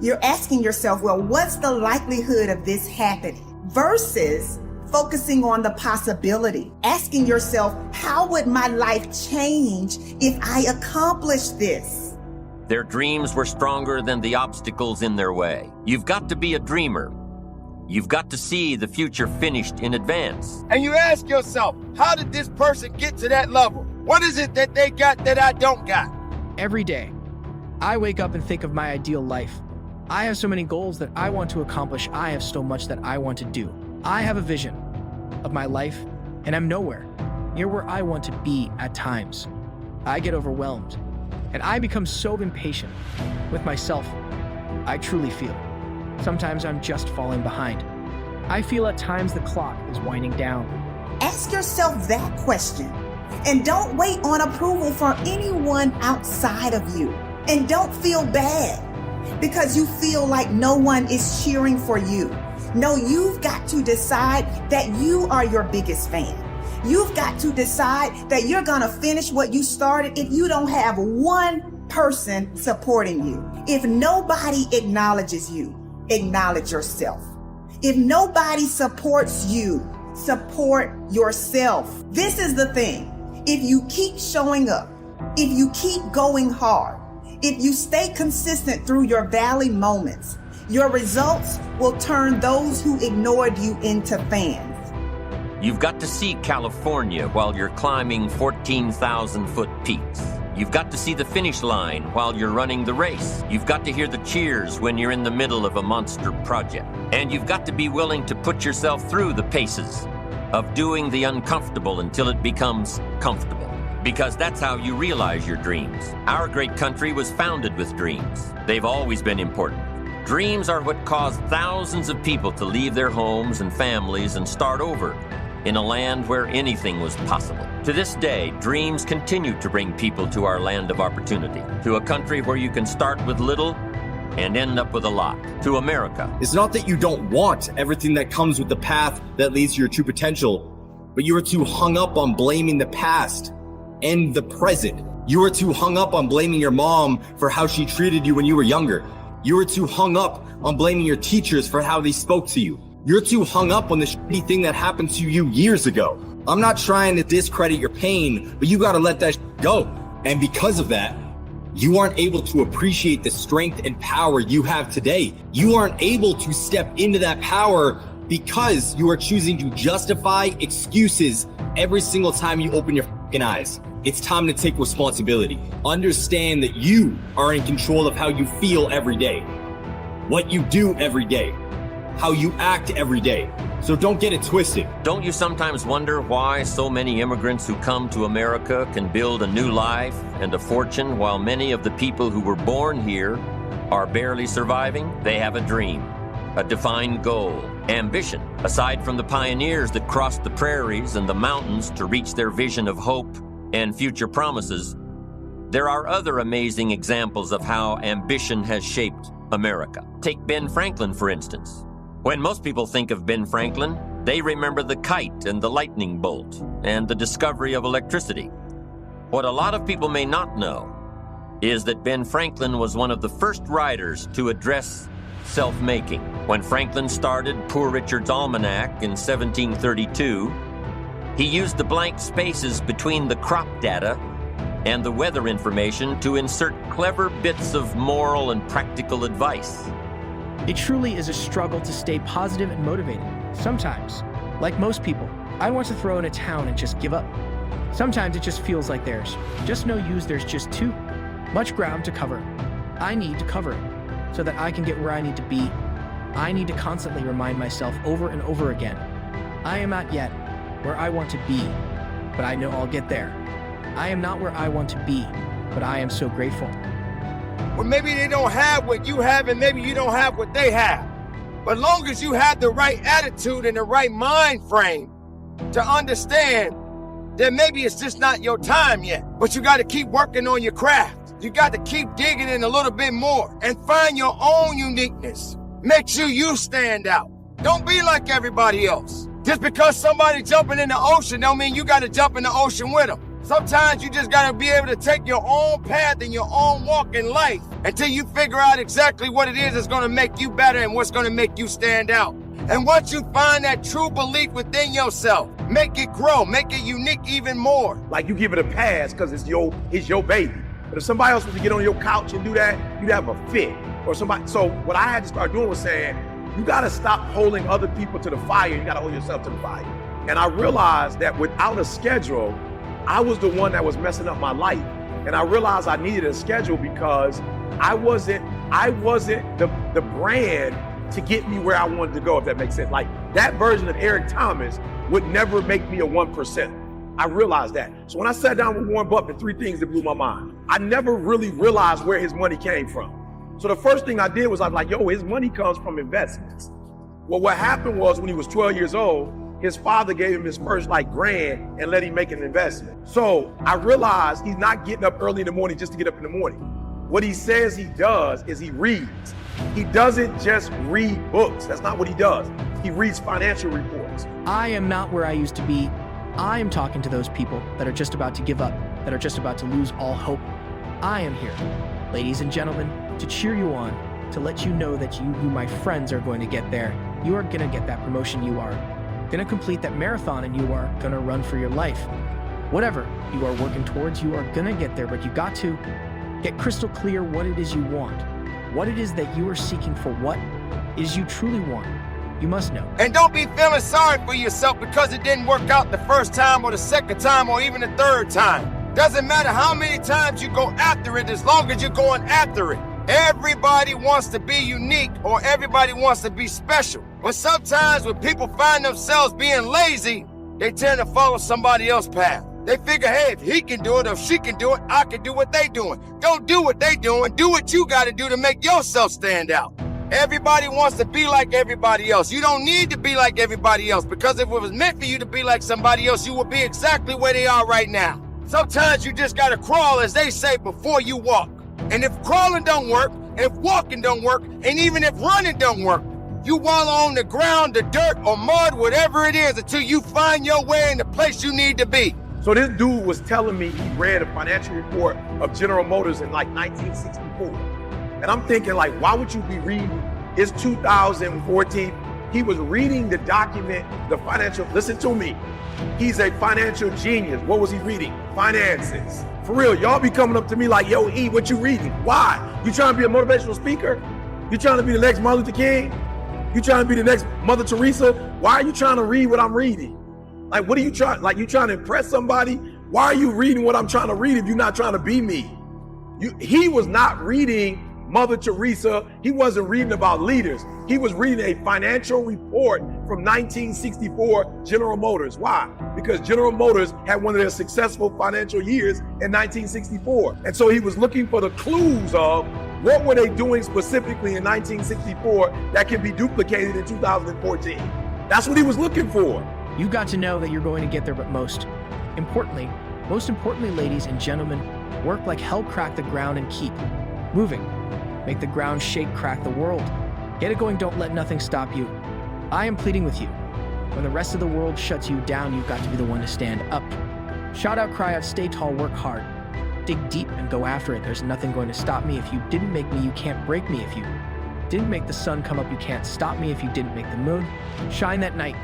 You're asking yourself, well, what's the likelihood of this happening? Versus focusing on the possibility. Asking yourself, how would my life change if I accomplished this? Their dreams were stronger than the obstacles in their way. You've got to be a dreamer. You've got to see the future finished in advance. And you ask yourself, how did this person get to that level? What is it that they got that I don't got? Every day, I wake up and think of my ideal life. I have so many goals that I want to accomplish. I have so much that I want to do. I have a vision of my life, and I'm nowhere near where I want to be at times. I get overwhelmed, and I become so impatient with myself. I truly feel. Sometimes I'm just falling behind. I feel at times the clock is winding down. Ask yourself that question. And don't wait on approval from anyone outside of you. And don't feel bad because you feel like no one is cheering for you. No, you've got to decide that you are your biggest fan. You've got to decide that you're going to finish what you started if you don't have one person supporting you. If nobody acknowledges you, acknowledge yourself. If nobody supports you, support yourself. This is the thing. If you keep showing up, if you keep going hard, if you stay consistent through your valley moments, your results will turn those who ignored you into fans. You've got to see California while you're climbing 14,000-foot peaks. You've got to see the finish line while you're running the race. You've got to hear the cheers when you're in the middle of a monster project. And you've got to be willing to put yourself through the paces of doing the uncomfortable until it becomes comfortable. Because that's how you realize your dreams. Our great country was founded with dreams. They've always been important. Dreams are what caused thousands of people to leave their homes and families and start over in a land where anything was possible. To this day, dreams continue to bring people to our land of opportunity, to a country where you can start with little and end up with a lot, to America. It's not that you don't want everything that comes with the path that leads to your true potential, but you are too hung up on blaming the past and the present. You are too hung up on blaming your mom for how she treated you when you were younger. You are too hung up on blaming your teachers for how they spoke to you. You're too hung up on the shitty thing that happened to you years ago. I'm not trying to discredit your pain, but you gotta let that go. And because of that, you aren't able to appreciate the strength and power you have today. You aren't able to step into that power because you are choosing to justify excuses every single time you open your fucking eyes. It's time to take responsibility. Understand that you are in control of how you feel every day, what you do every day, how you act every day. So don't get it twisted. Don't you sometimes wonder why so many immigrants who come to America can build a new life and a fortune while many of the people who were born here are barely surviving? They have a dream, a defined goal, ambition. Aside from the pioneers that crossed the prairies and the mountains to reach their vision of hope and future promises, there are other amazing examples of how ambition has shaped America. Take Ben Franklin, for instance. When most people think of Ben Franklin, they remember the kite and the lightning bolt and the discovery of electricity. What a lot of people may not know is that Ben Franklin was one of the first writers to address self-making. When Franklin started Poor Richard's Almanac in 1732, he used the blank spaces between the crop data and the weather information to insert clever bits of moral and practical advice. It truly is a struggle to stay positive and motivated. Sometimes, like most people, I want to throw in a towel and just give up. Sometimes it just feels like there's just no use, there's just too much ground to cover. I need to cover it so that I can get where I need to be. I need to constantly remind myself over and over again, I am not yet where I want to be, but I know I'll get there. I am not where I want to be, but I am so grateful. Well, maybe they don't have what you have, and maybe you don't have what they have. But long as you have the right attitude and the right mind frame to understand that maybe it's just not your time yet, but you got to keep working on your craft. You got to keep digging in a little bit more and find your own uniqueness. Make sure you stand out. Don't be like everybody else. Just because somebody jumping in the ocean don't mean you got to jump in the ocean with them. Sometimes you just gotta be able to take your own path and your own walk in life until you figure out exactly what it is that's gonna make you better and what's gonna make you stand out. And once you find that true belief within yourself, make it grow, make it unique even more. Like you give it a pass because it's your baby. But if somebody else was to get on your couch and do that, you'd have a fit. Or somebody. So what I had to start doing was saying, you gotta stop holding other people to the fire, you gotta hold yourself to the fire. And I realized that without a schedule, I was the one that was messing up my life. And I realized I needed a schedule because I wasn't the brand to get me where I wanted to go, if that makes sense. Like that version of Eric Thomas would never make me a 1%. I realized that. So when I sat down with Warren Buffett, 3 things that blew my mind. I never really realized where his money came from. So the first thing I did was I was like, yo, his money comes from investments. Well, what happened was when he was 12 years old, his father gave him his first grand and let him make an investment. So I realized he's not getting up early in the morning just to get up in the morning. What he says he does is he reads. He doesn't just read books. That's not what he does. He reads financial reports. I am not where I used to be. I am talking to those people that are just about to give up, that are just about to lose all hope. I am here, ladies and gentlemen, to cheer you on, to let you know that you, my friends, are going to get there. You are going to get that promotion. You are going to complete that marathon, and you are going to run for your life. Whatever you are working towards, you are going to get there, but you got to get crystal clear what it is you want, what it is that you are seeking for, what it is you truly want. You must know. And don't be feeling sorry for yourself because it didn't work out the first time or the second time or even the third time. Doesn't matter how many times you go after it, as long as you're going after it. Everybody wants to be unique or everybody wants to be special. But sometimes when people find themselves being lazy, they tend to follow somebody else's path. They figure, hey, if he can do it or if she can do it, I can do what they doing. Don't do what they doing. Do what you got to do to make yourself stand out. Everybody wants to be like everybody else. You don't need to be like everybody else, because if it was meant for you to be like somebody else, you would be exactly where they are right now. Sometimes you just got to crawl, as they say, before you walk. And if crawling don't work, and if walking don't work, and even if running don't work, you wallow on the ground, the dirt or mud, whatever it is, until you find your way in the place you need to be. So this dude was telling me he read a financial report of General Motors in 1964. And I'm thinking, why would you be reading? It's 2014. He was reading the document, the financial, listen to me. He's a financial genius. What was he reading? Finances. For real, y'all be coming up to me like, yo, E, what you reading? Why? You trying to be a motivational speaker? You trying to be the next Martin Luther King? You trying to be the next Mother Teresa? Why are you trying to read what I'm reading? What are you trying, you trying to impress somebody? Why are you reading what I'm trying to read if you're not trying to be me? He was not reading Mother Teresa. He wasn't reading about leaders. He was reading a financial report from 1964 General Motors. Why? Because General Motors had one of their successful financial years in 1964. And so he was looking for the clues of what were they doing specifically in 1964 that can be duplicated in 2014. That's what he was looking for. You got to know that you're going to get there, but most importantly, ladies and gentlemen, work like hell, crack the ground, and keep moving. Make the ground shake, crack the world. Get it going, don't let nothing stop you. I am pleading with you. When the rest of the world shuts you down, you've got to be the one to stand up. Shout out, cry out, stay tall, work hard. Dig deep and go after it. There's nothing going to stop me. If you didn't make me, you can't break me. If you didn't make the sun come up, you can't stop me. If you didn't make the moon shine that night,